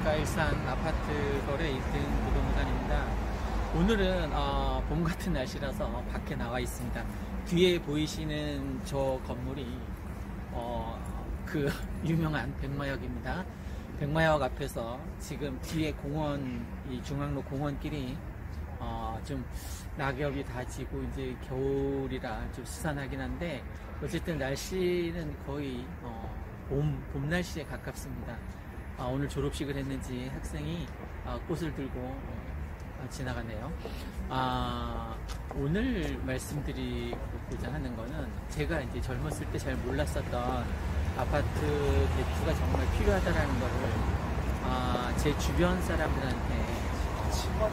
안녕하십니까. 일산 아파트 거래 1등 부동산입니다. 오늘은 봄 같은 날씨라서 밖에 나와 있습니다. 뒤에 보이시는 저 건물이 그 유명한 백마역입니다. 백마역 앞에서 지금 뒤에 공원, 이 중앙로 공원길이 좀 낙엽이 다 지고 이제 겨울이라 좀 스산하긴 한데, 어쨌든 날씨는 거의 봄 날씨에 가깝습니다. 오늘 졸업식을 했는지 학생이 꽃을 들고 지나가네요. 오늘 말씀드리고자 하는 거는, 제가 이제 젊었을 때 잘 몰랐었던 아파트 대투가 정말 필요하다라는 거를 제 주변 사람들한테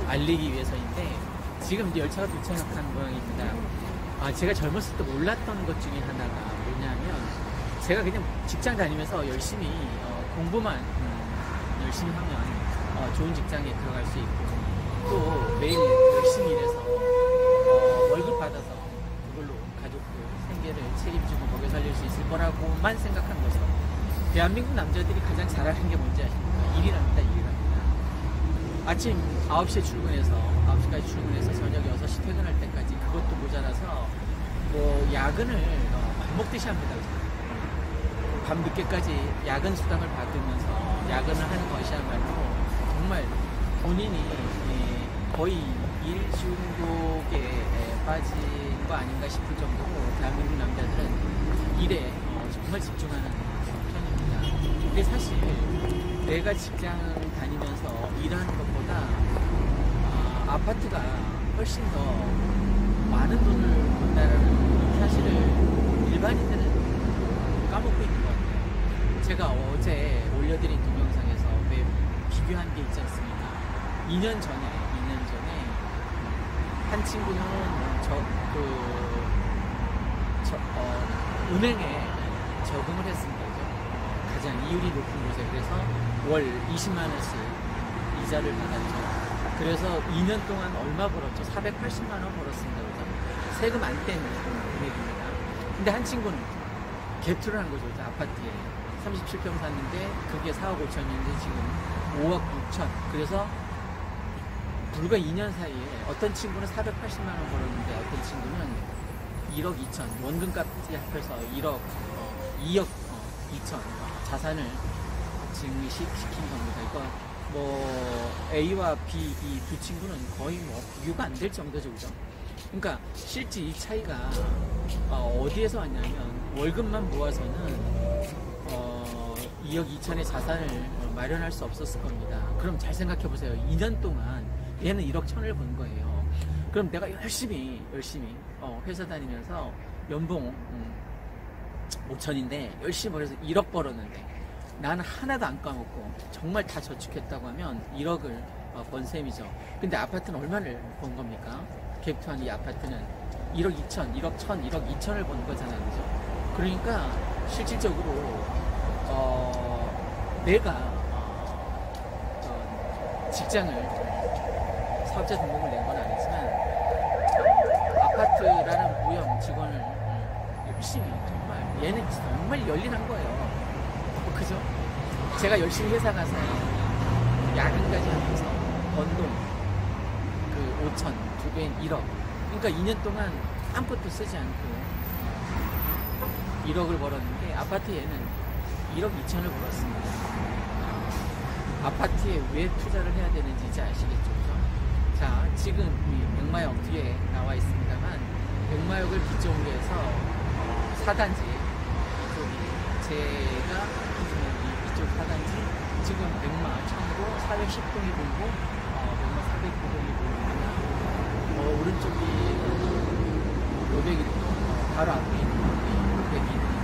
알리기 위해서인데, 지금 이제 열차가 도착한 모양입니다. 제가 젊었을 때 몰랐던 것 중에 하나가 뭐냐면, 제가 그냥 직장 다니면서 열심히 공부만 열심히 하면 좋은 직장에 들어갈 수 있고, 또 매일 열심히 일해서 월급 받아서 그걸로 가족들 생계를 책임지고 먹여 살릴 수 있을 거라고만 생각한 거죠. 대한민국 남자들이 가장 잘하는 게 뭔지 아십니까? 일이랍니다. 아침 9시에 출근해서 9시까지 출근해서 저녁 6시 퇴근할 때까지, 그것도 모자라서 뭐 야근을 밥 먹듯이 합니다. 밤 늦게까지 야근 수당을 받으면서 야근을 하는 것이야말로 정말 본인이 거의 일 중독에 빠진 거 아닌가 싶을 정도로 대한민국 남자들은 일에 정말 집중하는 편입니다. 근데 사실 내가 직장 다니면서 일하는 것보다 아파트가 훨씬 더 많은 돈을 번다라는 사실을 일반인들은 까먹고 있는 것 같아요. 제가 어제 올려드린 동영상에서 왜 비교한 게 있지 않습니까? 2년 전에 한 친구는 은행에 적응을 했습니다. 가장 이율이 높은 곳에. 그래서 월 20만원씩 이자를 받았죠. 그래서 2년 동안 얼마 벌었죠? 480만원 벌었습니다. 그죠? 세금 안 뗀 금액입니다. 근데 한 친구는 갭투를 한 거죠. 아파트에 37평 샀는데 그게 4억 5천이었는데 지금 5억 6천. 그래서 불과 2년 사이에 어떤 친구는 480만원 벌었는데 어떤 친구는 1억 2천, 원금까지 합해서 2억 2천 자산을 증식시킨 겁니다. 이거 뭐 A와 B 이 두 친구는 거의 뭐 비교가 안 될 정도죠. 그죠? 그러니까 실제 이 차이가 어디에서 왔냐면, 월급만 모아서는 2억 2천의 자산을 마련할 수 없었을 겁니다. 그럼 잘 생각해 보세요. 2년 동안 얘는 1억 1천을 번 거예요. 그럼 내가 열심히 회사 다니면서 연봉 5천인데 열심히 벌어서 1억 벌었는데, 나는 하나도 안 까먹고 정말 다 저축했다고 하면 1억을 번 셈이죠. 근데 아파트는 얼마를 번 겁니까? 갭투한 이 아파트는 1억 2천, 1억 1천, 1억 2천을 번 거잖아요. 그죠? 그러니까 실질적으로 내가 직장을, 사업자 등록을 낸 건 아니지만 아파트라는 무형 직원을 열심히, 정말 얘는 정말 열일한 거예요. 그죠? 제가 열심히 회사 가서 야근까지 하면서 번 돈 그 5천, 두 배인 1억. 그러니까 2년 동안 아무것도 쓰지 않고 1억을 벌었는데, 아파트에는 1억 2천을 벌었습니다. 아파트에 왜 투자를 해야 되는지 이제 아시겠죠? 그죠? 자, 지금 이 백마역 뒤에 나와 있습니다만, 백마역을 기점으로 해서 4단지, 이쪽이 제가 이쪽 4단지, 지금 백마 청구 410동이 보이고, 백마 409동이 보입니다. 오른쪽이 501동, 바로 앞에 있는 502동입니다.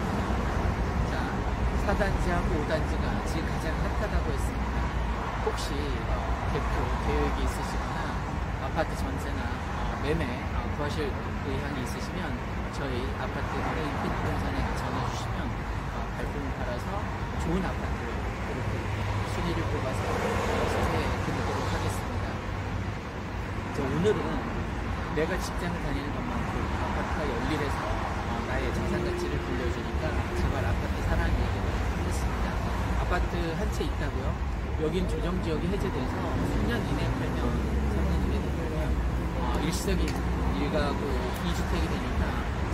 자, 4단지하고 5단지가 지금 가장 핫하다고 했습니다. 혹시 갭투 계획이 있으시거나 아파트 전세나 매매 구하실 의향이 있으시면 저희 아파트 거래 1등 부동산에 전화주시면 발품을 팔아서 좋은 아파트를 이렇게 순위를 뽑아서 시세에 드리도록 하겠습니다. 오늘은 내가 직장을 다니는 것만큼 아파트가 열일해서 나의 자산 가치를 불려주니까 제발 아파트 사라는 얘기를 했습니다. 아파트 한 채 있다고요? 여긴 조정지역이 해제돼서 3년 이내 팔면 3년 이내 되면 일시적인 일가구 2주택이 되니까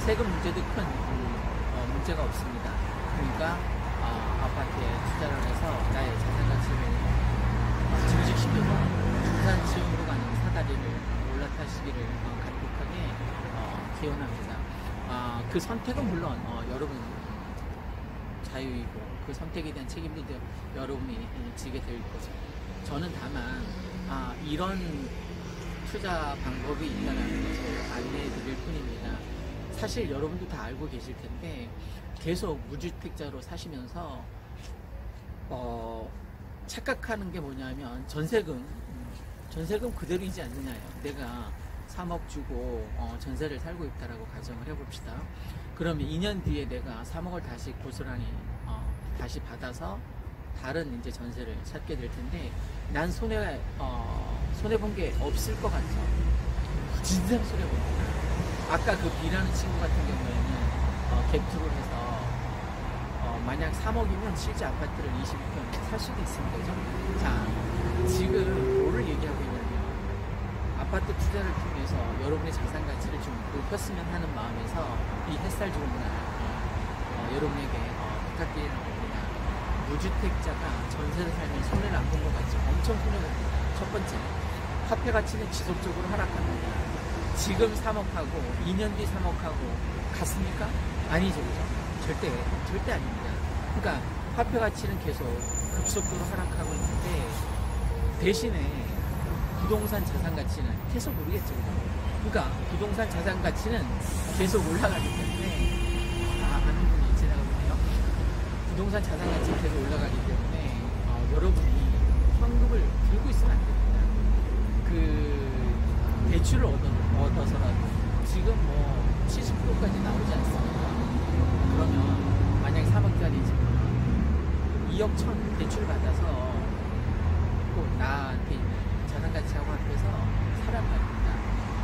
세금 문제도 큰 문제가 없습니다. 그러니까 아파트에 투자를 해서 나의 자산 가치를 증식시켜서 중산층으로 가는 사다리를 올라타시기를 간곡하게 기원합니다. 그 선택은 물론 여러분 자유이고 그 선택에 대한 책임도 여러분이 지게 될 거죠. 저는 다만 이런 투자 방법이 있다는 것을 안내해 드릴 뿐입니다. 사실 여러분도 다 알고 계실 텐데 계속 무주택자로 사시면서 착각하는 게 뭐냐면 전세금 그대로이지 않느냐요. 내가 3억 주고 전세를 살고 있다라고 가정을 해봅시다. 그러면 2년 뒤에 내가 3억을 다시 고스란히 다시 받아서 다른 이제 전세를 찾게 될 텐데 난 손해 본 게 없을 것 같죠. 진짜 손해 봅니다. 아까 그 B라는 친구 같은 경우에는 갭투를 해서 만약 3억이면 실제 아파트를 22평 살 수도 있습니다. 그죠? 자, 지금 뭐를 얘기하고 있냐면 아파트 투자를 통해서 여러분의 자산 가치를 좀 높였으면 하는 마음에서 이 햇살 좋은 날 여러분에게 부탁드리는 겁니다. 무주택자가 전세를 살면 손해를 안 본 것 같죠? 엄청 손해봅니다. 첫 번째, 화폐 가치는 지속적으로 하락합니다. 지금 3억하고 2년 뒤 3억하고 같습니까? 아니죠, 그죠? 절대 아닙니다. 그러니까 화폐 가치는 계속 급속도로 하락하고 있는데 대신에 부동산 자산 가치는 계속 오르겠죠. 그러니까 부동산 자산 가치는 계속 올라가기 때문에 많은 분이 지나가보네요. 부동산 자산 가치는 계속 올라가기 때문에 여러분이 현금을 들고 있으면 안 됩니다. 그 대출을 얻어서라도 지금 뭐 70%까지 나오지 않습니까? 그러면 만약에 3억짜리 집을 2억 1천 대출 받아서 꼭 나한테 있는 자산 가치하고 합해서 살아야 됩니다.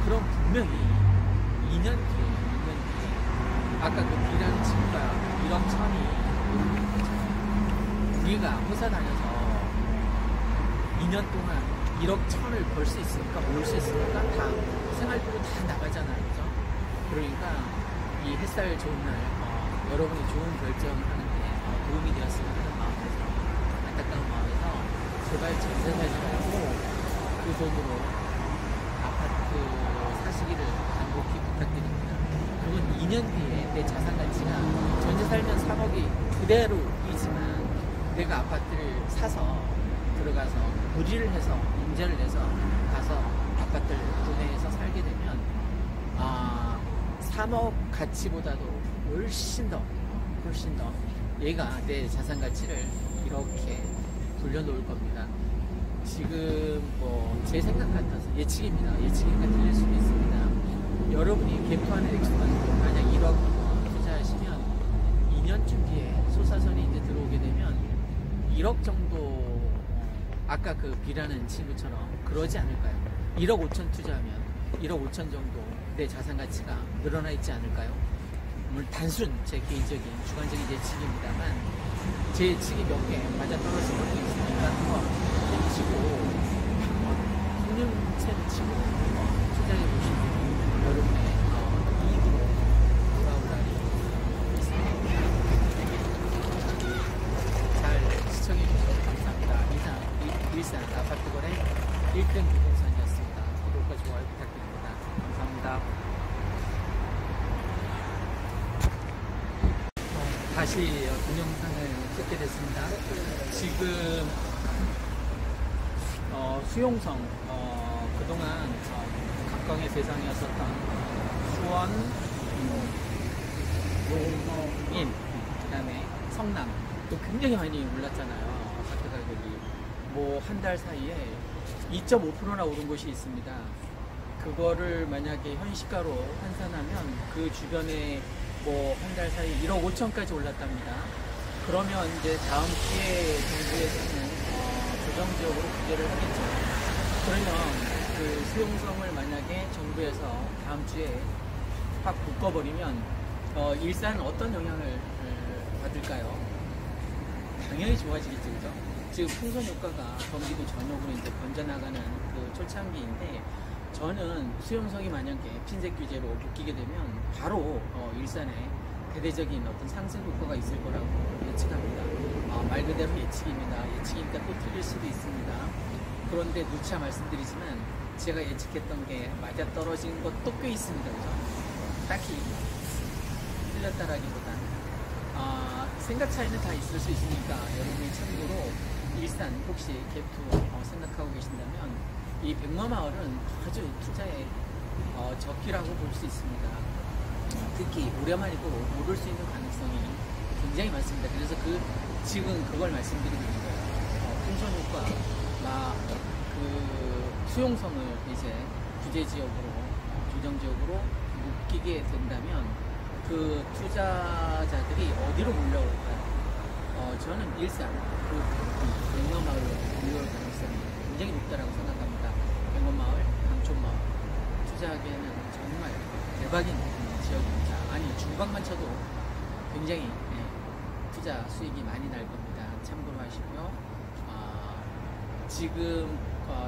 그럼 분명히 2년 뒤에 아까 그 B라는 친구가 1억 1천이 우리가 회사 다녀서 2년 동안 1억 1천을 벌 수 있으니까 모을 수 있으니까 다 생활비로 다 나가잖아요. 그죠? 그러니까 이 햇살 좋은 날 여러분이 좋은 결정을 하는데 도움이 되었으면 하는 마음에서 안타까운 마음에서 제발 전세 사지 말고 그 돈으로 아파트 사시기를 간곡히 부탁드립니다. 그건 2년 뒤에 내 자산 가치가 전세 살면 3억이 그대로이지만 내가 아파트를 사서 들어가서 무리를 해서 임대를 해서 가서 아파트를 구매해서 살게 되면 3억 가치보다도 훨씬 더 얘가 내 자산 가치를 이렇게 돌려놓을 겁니다. 지금 뭐 제 생각 같아서 예측입니다. 예측이니까 틀릴 수도 있습니다. 여러분이 갭투하는 액수가 만약 1억 투자하시면 2년쯤 뒤에 소사선이 이제 들어오게 되면 1억 정도 아까 그 B라는 친구처럼 그러지 않을까요? 1억 5천 투자하면 1억 5천 정도 내 자산 가치가 늘어나 있지 않을까요? 물론 단순 제 개인적인 주관적인 예측입니다만 제 예측이 몇 개 맞아 떨어진 것도 있으니까 한번 치고 손님체를 치고 투자해 보시면 여러분의 이익으로 돌아올 날이 있습니다. 잘 시청해 주셔서 감사합니다. 이상 일산 아파트 거래 1등 부동산이었습니다. 구독과 좋아요 부탁드립니다. 감사합니다. 다시 동영상을 찍게 됐습니다. 지금 수용성 그동안 각광의 대상이었었던 수원, 용인, 그 다음에 성남 또 굉장히 많이 올랐잖아요. 아파트 가격이 뭐 한 달 사이에 2.5%나 오른 곳이 있습니다. 그거를 만약에 현시가로 환산하면 그 주변에 뭐 한 달 사이 1억 5천까지 올랐답니다. 그러면 이제 다음 주에 정부에서는 조정지역으로 규제를 하겠죠. 그러면 그 수용성을 만약에 정부에서 다음 주에 확 묶어버리면 일산은 어떤 영향을 받을까요? 당연히 좋아지겠죠, 그죠? 지금 풍선 효과가 경기도 전역으로 이제 번져나가는 그 초창기인데, 저는 수용성이 만약에 핀셋 규제로 묶이게 되면 바로 일산에 대대적인 어떤 상승 효과가 있을 거라고 예측합니다. 말 그대로 예측입니다. 예측이니까 또 틀릴 수도 있습니다. 그런데 누차 말씀드리지만 제가 예측했던 게 맞아떨어진 것도 꽤 있습니다. 그죠? 딱히 틀렸다라기보단 생각 차이는 다 있을 수 있으니까 여러분이 참고로 일산 혹시 갭투 생각하고 계신다면 이 백마마을은 아주 투자에 적기라고 볼 수 있습니다. 특히 올해만이고 오를 수 있는 가능성이 굉장히 많습니다. 그래서 지금 그걸 말씀드리고 있는 거예요. 풍선 효과, 그 수용성을 이제 규제 지역으로, 조정 지역으로 묶이게 된다면 그 투자자들이 어디로 몰려올까요? 저는 일산, 백마마을로 몰려올 가능성이 굉장히 높다라고 생각합니다. 백마마을, 강촌마을 투자하기에는 정말 대박인 지역입니다. 아니, 중박만 쳐도 굉장히 투자 수익이 많이 날 겁니다. 참고로 하시고요. 지금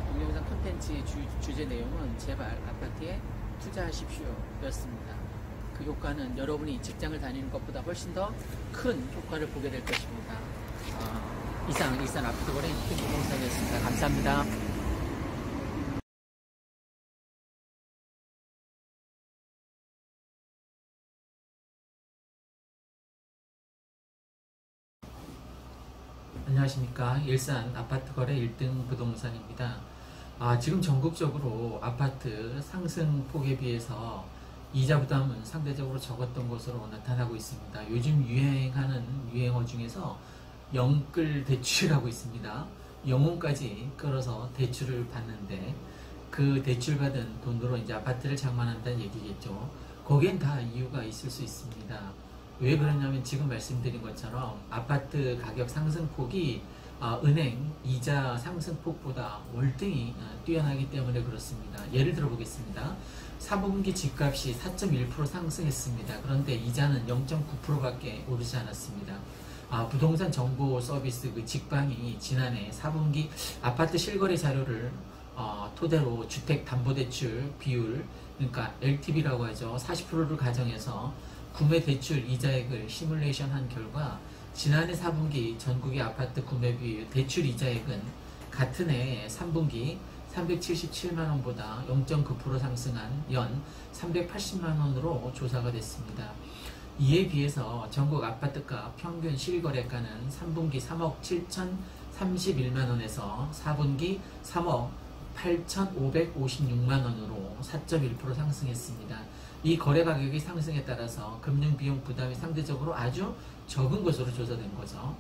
동영상 콘텐츠의 주제 내용은 제발 아파트에 투자하십시오 였습니다. 그 효과는 여러분이 직장을 다니는 것보다 훨씬 더 큰 효과를 보게 될 것입니다. 이상 일산 아파트 거래 부동산이었습니다. 감사합니다. 안녕하십니까. 일산 아파트 거래 1등 부동산입니다. 지금 전국적으로 아파트 상승폭에 비해서 이자 부담은 상대적으로 적었던 것으로 나타나고 있습니다. 요즘 유행하는 유행어 중에서 영끌 대출이라고 있습니다. 영혼까지 끌어서 대출을 받는데 그 대출받은 돈으로 이제 아파트를 장만한다는 얘기겠죠. 거기엔 다 이유가 있을 수 있습니다. 왜 그러냐면 지금 말씀드린 것처럼 아파트 가격 상승폭이 은행 이자 상승폭보다 월등히 뛰어나기 때문에 그렇습니다. 예를 들어 보겠습니다. 4분기 집값이 4.1% 상승했습니다. 그런데 이자는 0.9%밖에 오르지 않았습니다. 부동산 정보 서비스 그 직방이 지난해 4분기 아파트 실거래 자료를 토대로 주택담보대출 비율, 그러니까 LTV라고 하죠. 40%를 가정해서 구매 대출 이자액을 시뮬레이션 한 결과 지난해 4분기 전국의 아파트 구매 비율 대출 이자액은 같은 해 3분기 377만원보다 0.9% 상승한 연 380만원으로 조사가 됐습니다. 이에 비해서 전국 아파트가 평균 실거래가는 3분기 3억 7,031만원에서 4분기 3억 8,556만원으로 4.1% 상승했습니다. 이 거래 가격이 상승에 따라서 금융비용 부담이 상대적으로 아주 적은 것으로 조사된 거죠.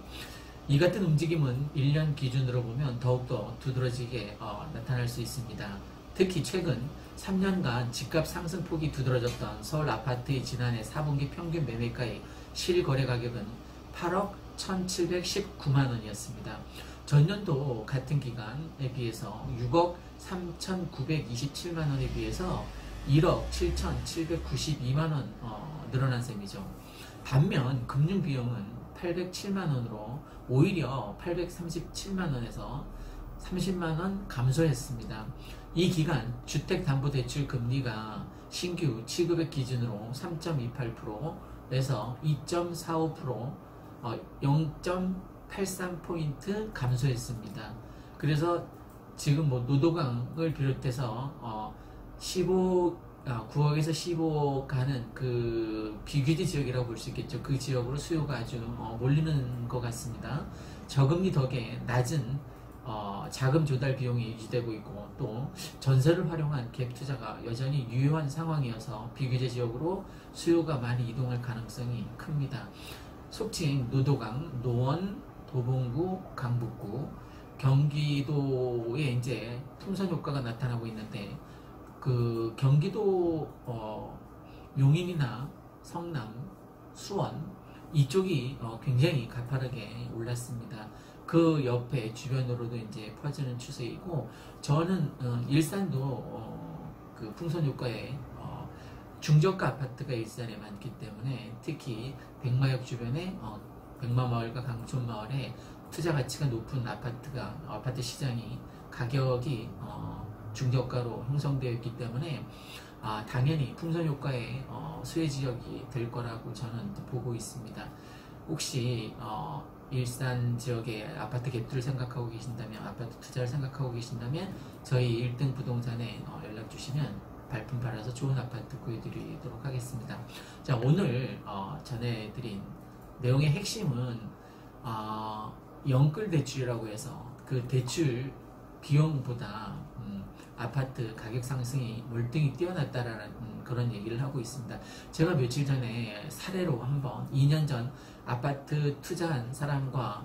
이 같은 움직임은 1년 기준으로 보면 더욱더 두드러지게 나타날 수 있습니다. 특히 최근 3년간 집값 상승폭이 두드러졌던 서울 아파트의 지난해 4분기 평균 매매가의 실거래 가격은 8억 1,719만원이었습니다. 전년도 같은 기간에 비해서 6억 3,927만원에 비해서 1억 7,792만원 늘어난 셈이죠. 반면 금융비용은 807만원으로 오히려 837만원에서 30만원 감소했습니다. 이 기간 주택담보대출 금리가 신규 취급액 기준으로 3.28%에서 2.45% 0.83포인트 감소했습니다. 그래서 지금 노도강을 비롯해서 9억에서 15억 가는 그 비규제 지역이라고 볼 수 있겠죠. 그 지역으로 수요가 아주 몰리는 것 같습니다. 저금리 덕에 낮은 자금 조달 비용이 유지되고 있고 또 전세를 활용한 갭 투자가 여전히 유효한 상황이어서 비규제 지역으로 수요가 많이 이동할 가능성이 큽니다. 속칭 노도강, 노원, 도봉구, 강북구, 경기도에 이제 풍선 효과가 나타나고 있는데 그 경기도 용인이나 성남, 수원 이쪽이 굉장히 가파르게 올랐습니다. 그 옆에 주변으로도 이제 퍼지는 추세이고 저는 일산도 그 풍선 효과에 중저가 아파트가 일산에 많기 때문에 특히 백마역 주변에 백마마을과 강촌마을에 투자 가치가 높은 아파트 시장이 가격이 중저가로 형성되어 있기 때문에 당연히 풍선 효과의 수혜 지역이 될 거라고 저는 보고 있습니다. 혹시 일산 지역의 아파트 갭투를 생각하고 계신다면, 아파트 투자를 생각하고 계신다면 저희 1등 부동산에 연락 주시면 발품 팔아서 좋은 아파트 구해드리도록 하겠습니다. 자, 오늘 전해드린 내용의 핵심은 영끌 대출이라고 해서 그 대출 비용보다 아파트 가격 상승이 월등히 뛰어났다라는 그런 얘기를 하고 있습니다. 제가 며칠 전에 사례로 한번 2년 전 아파트 투자한 사람과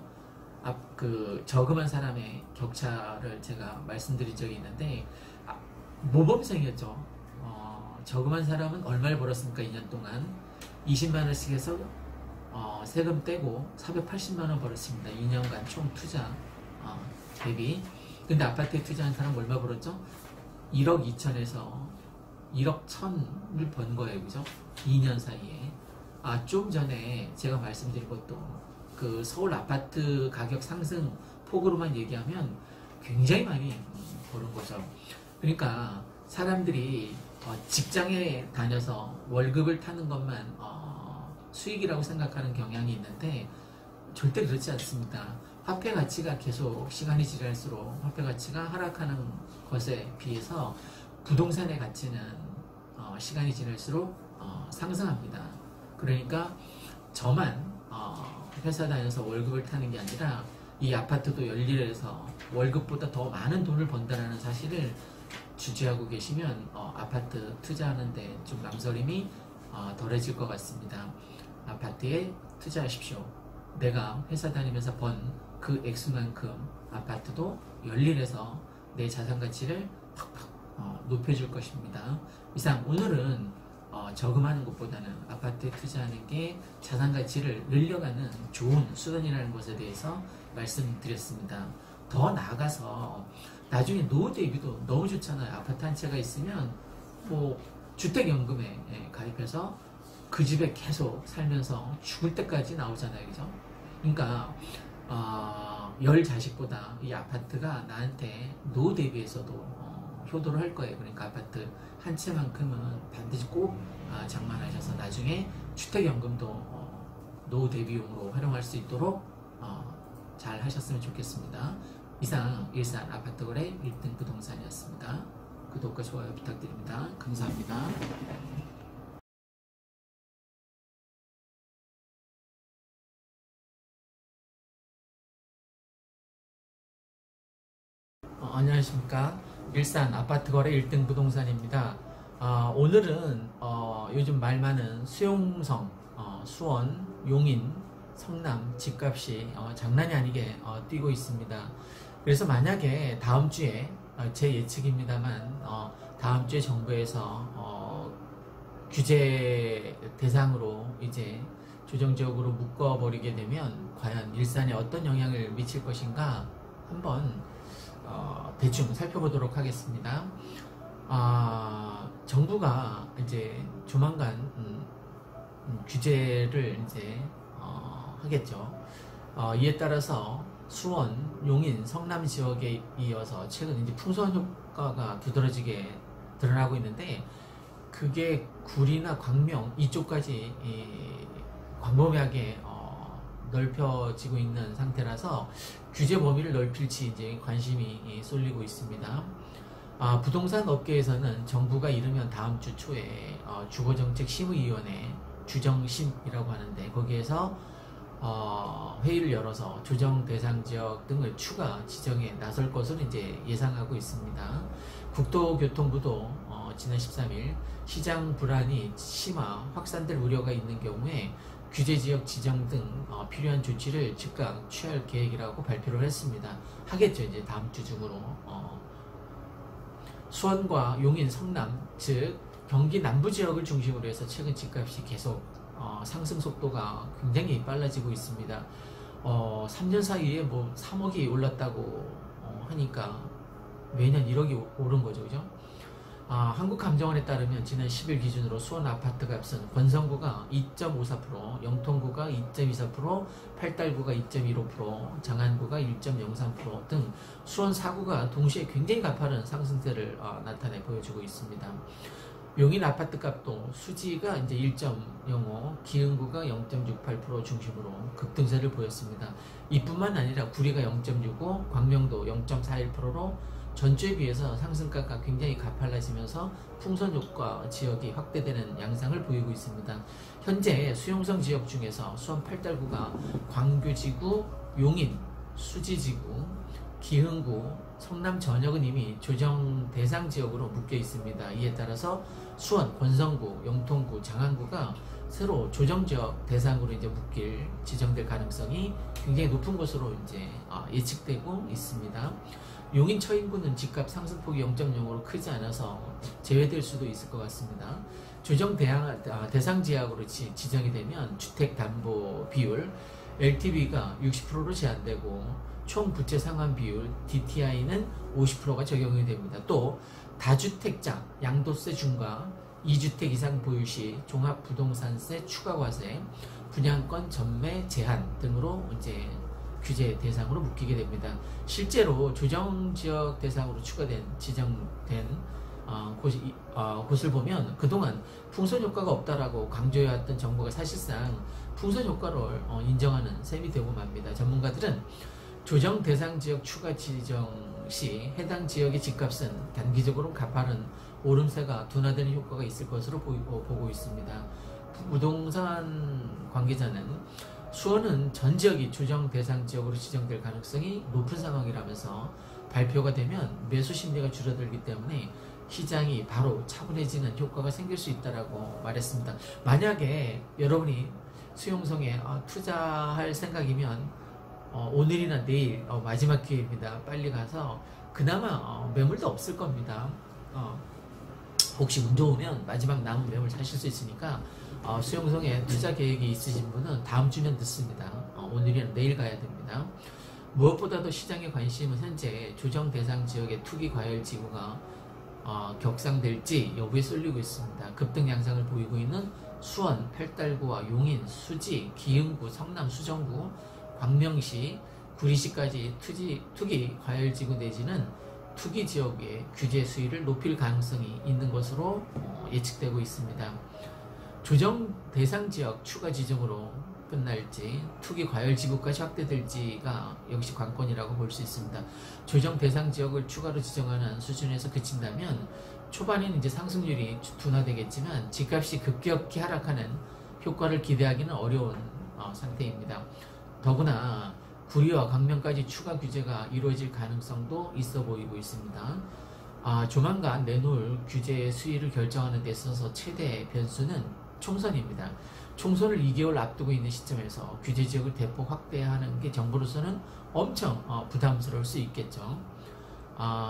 그 저금한 사람의 격차를 제가 말씀드린 적이 있는데, 모범생이었죠. 저금한 사람은 얼마를 벌었습니까? 2년 동안 20만원씩 해서 세금 떼고 480만원 벌었습니다. 2년간 총 투자 대비. 근데 아파트에 투자한 사람 얼마 벌었죠? 1억 2천에서 1억 1천을 번 거예요. 그죠? 2년 사이에. 좀 전에 제가 말씀드린 것도 그 서울 아파트 가격 상승 폭으로만 얘기하면 굉장히 많이 버는 거죠. 그러니까 사람들이 직장에 다녀서 월급을 타는 것만 수익이라고 생각하는 경향이 있는데 절대 그렇지 않습니다. 화폐 가치가 계속 시간이 지날수록 화폐 가치가 하락하는 것에 비해서 부동산의 가치는 시간이 지날수록 상승합니다. 그러니까 저만 회사 다녀서 월급을 타는 게 아니라 이 아파트도 열일해서 월급보다 더 많은 돈을 번다는 사실을 주지하고 계시면 아파트 투자하는데 좀 망설임이 덜해질 것 같습니다. 아파트에 투자하십시오. 내가 회사 다니면서 번 그 액수만큼 아파트도 열일해서 내 자산 가치를 팍팍 높여줄 것입니다. 이상 오늘은 저금하는 것보다는 아파트에 투자하는 게 자산 가치를 늘려가는 좋은 수단이라는 것에 대해서 말씀드렸습니다. 더 나아가서 나중에 노후 대비도 너무 좋잖아요. 아파트 한 채가 있으면 뭐 주택연금에 가입해서 그 집에 계속 살면서 죽을 때까지 나오잖아요. 그죠? 그러니까 10자식보다 이 아파트가 나한테 노후 대비해서도 효도를 할 거예요. 그러니까 아파트 한 채만큼은 반드시 꼭 장만하셔서 나중에 주택연금도 노후 대비용으로 활용할 수 있도록 잘 하셨으면 좋겠습니다. 이상 일산 아파트 거래 1등 부동산이었습니다. 구독과 좋아요 부탁드립니다. 감사합니다. 안녕하십니까. 일산 아파트 거래 1등 부동산입니다. 오늘은 요즘 말 많은 수용성, 수원, 용인, 성남 집값이 장난이 아니게 뛰고 있습니다. 그래서 만약에 다음 주에 제 예측입니다만 다음 주에 정부에서 규제 대상으로 이제 조정지역으로 묶어버리게 되면 과연 일산에 어떤 영향을 미칠 것인가 한번 대충 살펴보도록 하겠습니다. 정부가 이제 조만간 규제를 이제 하겠죠. 이에 따라서 수원, 용인, 성남 지역에 이어서 최근 이제 풍선 효과가 두드러지게 드러나고 있는데 그게 구리나 광명 이쪽까지 광범위하게 넓혀지고 있는 상태라서 규제 범위를 넓힐지 이제 관심이 쏠리고 있습니다. 부동산 업계에서는 정부가 이르면 다음 주 초에 주거정책심의위원회 주정심이라고 하는데 거기에서 회의를 열어서 조정 대상 지역 등을 추가 지정에 나설 것으로 이제 예상하고 있습니다. 국토교통부도 지난 13일 시장 불안이 심화 확산될 우려가 있는 경우에 규제지역 지정 등 필요한 조치를 즉각 취할 계획이라고 발표를 했습니다. 하겠죠. 이제 다음 주 중으로. 수원과 용인, 성남, 즉 경기 남부 지역을 중심으로 해서 최근 집값이 계속 상승 속도가 굉장히 빨라지고 있습니다. 3년 사이에 뭐 3억이 올랐다고 하니까 매년 1억이 오른 거죠. 그죠? 한국감정원에 따르면 지난 10일 기준으로 수원 아파트 값은 권성구가 2.54%, 영통구가 2.24%, 팔달구가 2.15%, 장안구가 1.03% 등 수원 4구가 동시에 굉장히 가파른 상승세를 나타내 보여주고 있습니다. 용인 아파트 값도 수지가 이제 1.05, 기흥구가 0.68% 중심으로 급등세를 보였습니다. 이뿐만 아니라 구리가 0.65, 광명도 0.41%로 전주에 비해서 상승가가 굉장히 가팔라지면서 풍선 효과 지역이 확대되는 양상을 보이고 있습니다. 현재 수용성 지역 중에서 수원 팔달구가 광교지구, 용인, 수지지구, 기흥구, 성남 전역은 이미 조정 대상 지역으로 묶여 있습니다. 이에 따라서 수원, 권성구, 영통구, 장안구가 새로 조정 지역 대상으로 이제 지정될 가능성이 굉장히 높은 것으로 이제 예측되고 있습니다. 용인 처인구는 집값 상승폭이 0.0으로 크지 않아서 제외될 수도 있을 것 같습니다. 조정 대상 지역으로 지정이 되면 주택담보 비율 LTV가 60%로 제한되고 총 부채 상환 비율 DTI는 50%가 적용이 됩니다. 또 다주택자 양도세 중과 2주택 이상 보유 시 종합부동산세 추가 과세, 분양권 전매 제한 등으로 이제 규제 대상으로 묶이게 됩니다. 실제로 조정지역 대상으로 지정된 곳을 보면 그동안 풍선 효과가 없다라고 강조해왔던 정부가 사실상 풍선 효과를 인정하는 셈이 되고 맙니다. 전문가들은 조정 대상 지역 추가 지정 시 해당 지역의 집값은 단기적으로 가파른 오름세가 둔화되는 효과가 있을 것으로 보고 있습니다. 부동산 관계자는 수원은 전 지역이 조정 대상 지역으로 지정될 가능성이 높은 상황이라면서 발표가 되면 매수 심리가 줄어들기 때문에 시장이 바로 차분해지는 효과가 생길 수 있다고 말했습니다. 만약에 여러분이 수용성에 투자할 생각이면 오늘이나 내일 마지막 기회입니다. 빨리 가서 그나마 매물도 없을 겁니다. 혹시 운 좋으면 마지막 남은 매물 사실 수 있으니까 수용성에 투자 계획이 있으신 분은 다음 주면 늦습니다. 오늘이나 내일 가야 됩니다. 무엇보다도 시장의 관심은 현재 조정 대상 지역의 투기 과열 지구가 격상될지 여부에 쏠리고 있습니다. 급등 양상을 보이고 있는 수원, 팔달구와 용인, 수지, 기흥구, 성남, 수정구, 광명시, 구리시까지 투기 과열지구 내지는 투기 지역의 규제 수위를 높일 가능성이 있는 것으로 예측되고 있습니다. 조정 대상 지역 추가 지정으로 끝날지 투기 과열지구까지 확대될지가 역시 관건이라고 볼 수 있습니다. 조정 대상 지역을 추가로 지정하는 수준에서 그친다면 초반에는 이제 상승률이 둔화되겠지만 집값이 급격히 하락하는 효과를 기대하기는 어려운 상태입니다. 더구나 구리와 광명까지 추가 규제가 이루어질 가능성도 있어 보이고 있습니다. 조만간 내놓을 규제 수위를 결정하는 데 있어서 최대 변수는 총선입니다. 총선을 2개월 앞두고 있는 시점에서 규제 지역을 대폭 확대하는 게 정부로서는 엄청 부담스러울 수 있겠죠.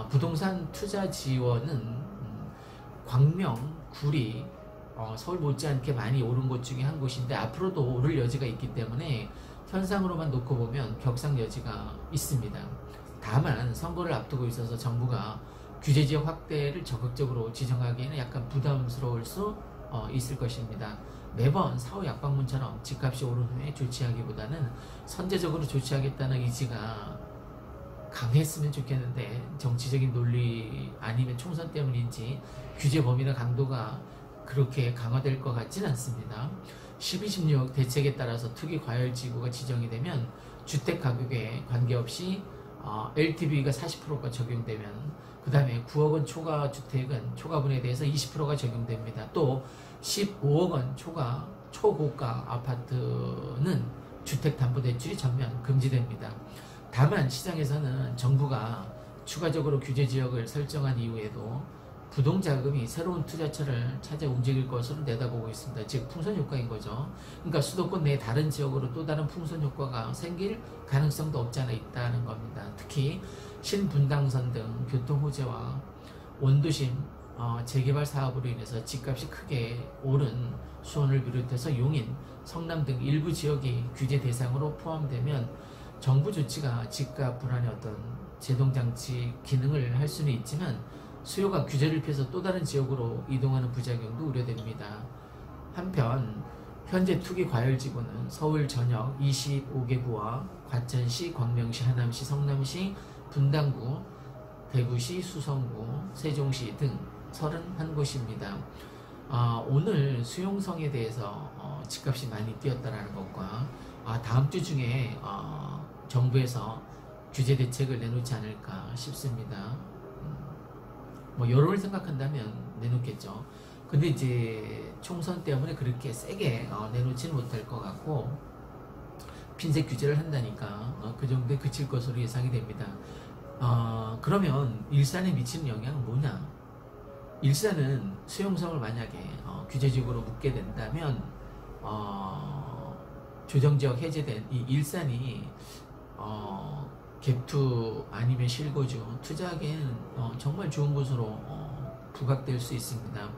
부동산 투자 지원은 광명, 구리, 서울 못지않게 많이 오른 곳 중에 한 곳인데 앞으로도 오를 여지가 있기 때문에 현상으로만 놓고 보면 격상 여지가 있습니다. 다만 선거를 앞두고 있어서 정부가 규제지역 확대를 적극적으로 지정하기에는 약간 부담스러울 수 있을 것입니다. 매번 사후 약방문처럼 집값이 오른 후에 조치하기보다는 선제적으로 조치하겠다는 의지가 강했으면 좋겠는데 정치적인 논리 아니면 총선 때문인지 규제 범위나 강도가 그렇게 강화될 것 같지는 않습니다. 12.16 대책에 따라서 투기 과열지구가 지정이 되면 주택 가격에 관계없이 LTV가 40%가 적용되면 그 다음에 9억 원 초과 주택은 초과분에 대해서 20%가 적용됩니다. 또 15억 원 초고가 아파트는 주택담보대출이 전면 금지됩니다. 다만 시장에서는 정부가 추가적으로 규제지역을 설정한 이후에도 부동자금이 새로운 투자처를 찾아 움직일 것으로 내다보고 있습니다. 즉 풍선 효과인 거죠. 그러니까 수도권 내 다른 지역으로 또 다른 풍선 효과가 생길 가능성도 없지 않아 있다는 겁니다. 특히 신분당선 등 교통호재와 원도심 재개발 사업으로 인해서 집값이 크게 오른 수원을 비롯해서 용인, 성남 등 일부 지역이 규제 대상으로 포함되면 정부 조치가 집값 불안의 어떤 제동장치 기능을 할 수는 있지만 수요가 규제를 피해서 또 다른 지역으로 이동하는 부작용도 우려됩니다. 한편 현재 투기 과열지구는 서울 전역 25개 구와 과천시, 광명시, 하남시, 성남시, 분당구, 대구시, 수성구, 세종시 등 31곳입니다. 오늘 수용성에 대해서 집값이 많이 뛰었다는 것과 다음 주 중에 정부에서 규제 대책을 내놓지 않을까 싶습니다. 뭐 여론을 생각한다면 내놓겠죠. 근데 이제 총선 때문에 그렇게 세게 내놓지는 못할 것 같고, 핀셋 규제를 한다니까 그 정도에 그칠 것으로 예상이 됩니다. 그러면 일산에 미치는 영향은 뭐냐? 일산은 수용성을 만약에 규제적으로 묶게 된다면 조정지역 해제된 이 일산이 갭투 아니면 실거주 투자하기에는 정말 좋은 곳으로 부각될 수 있습니다.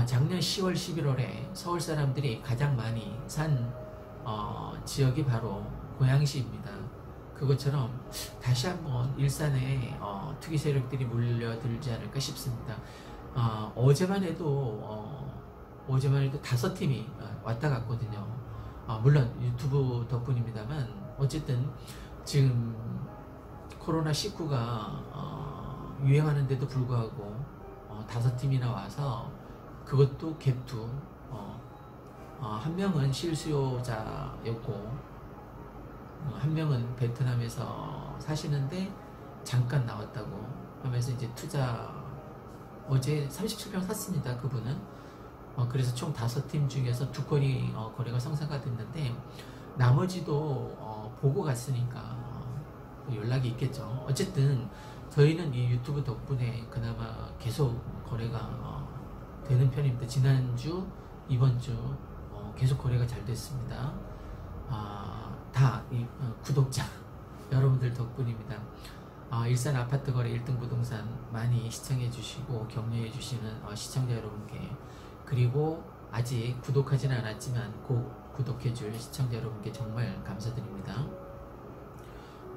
작년 10월 11월에 서울 사람들이 가장 많이 산 지역이 바로 고양시입니다. 그것처럼 다시 한번 일산에 투기 세력들이 몰려들지 않을까 싶습니다. 어제만 해도 5팀이 왔다 갔거든요. 물론 유튜브 덕분입니다만 어쨌든 지금 코로나19가 유행하는데도 불구하고 5팀이나 와서, 그것도 갭투, 한 명은 실수요자였고 한 명은 베트남에서 사시는데 잠깐 나왔다고 하면서 이제 투자, 어제 37평 샀습니다. 그분은. 그래서 총 5팀 중에서 2건이 거래가 성사가 됐는데, 나머지도 보고 갔으니까 연락이 있겠죠. 어쨌든 저희는 이 유튜브 덕분에 그나마 계속 거래가 되는 편입니다. 지난주, 이번주 계속 거래가 잘 됐습니다. 다 이 구독자 여러분들 덕분입니다. 일산 아파트 거래 1등 부동산 많이 시청해 주시고 격려해 주시는 시청자 여러분께, 그리고 아직 구독하지는 않았지만 꼭 구독해 줄 시청자 여러분께 정말 감사드립니다.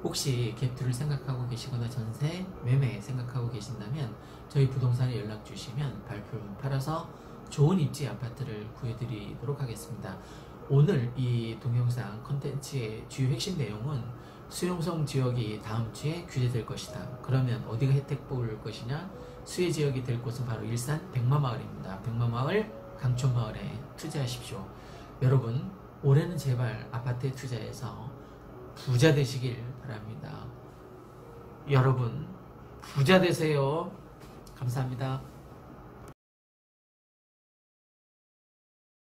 혹시 갭투를 생각하고 계시거나 전세, 매매 생각하고 계신다면 저희 부동산에 연락 주시면 발품 팔아서 좋은 입지 아파트를 구해드리도록 하겠습니다. 오늘 이 동영상 컨텐츠의 주요 핵심 내용은 수용성 지역이 다음 주에 규제될 것이다. 그러면 어디가 혜택 볼 것이냐? 수혜 지역이 될 곳은 바로 일산 백마마을입니다. 백마마을, 강촌마을에 투자하십시오. 여러분, 올해는 제발 아파트에 투자해서 부자 되시길 바랍니다. 여러분, 부자 되세요. 감사합니다.